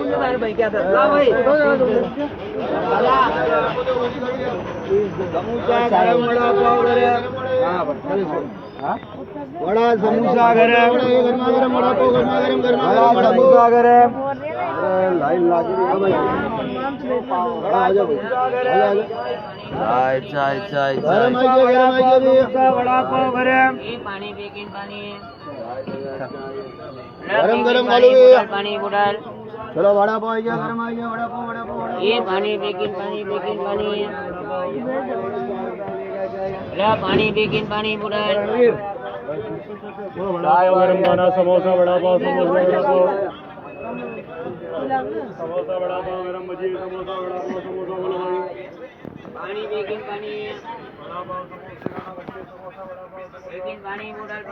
चाहिए भाई क्या था भाई वड़ा समोसा गरम गरमा गरम वड़ा पाव गरमा गरम समोसा गरम लाइन लागी रही है भाई आ जाओ चाय गरम आइए वड़ा पाव गरम पानी बेकिन पानी गरम गरम आलू पानी बोतल चलो वड़ा पाव आइए गरम आइए वड़ा पाव ये पानी बेकिन पानी पानी बेकिन पानी बोतल चाय गरम खाना समोसा वड़ा पाव समोसा वड़ा पाव गरम भजी समोसा वड़ा पाव समोसा बोलो भाई पानी बेकिन पानी बेकिन पानी बोतल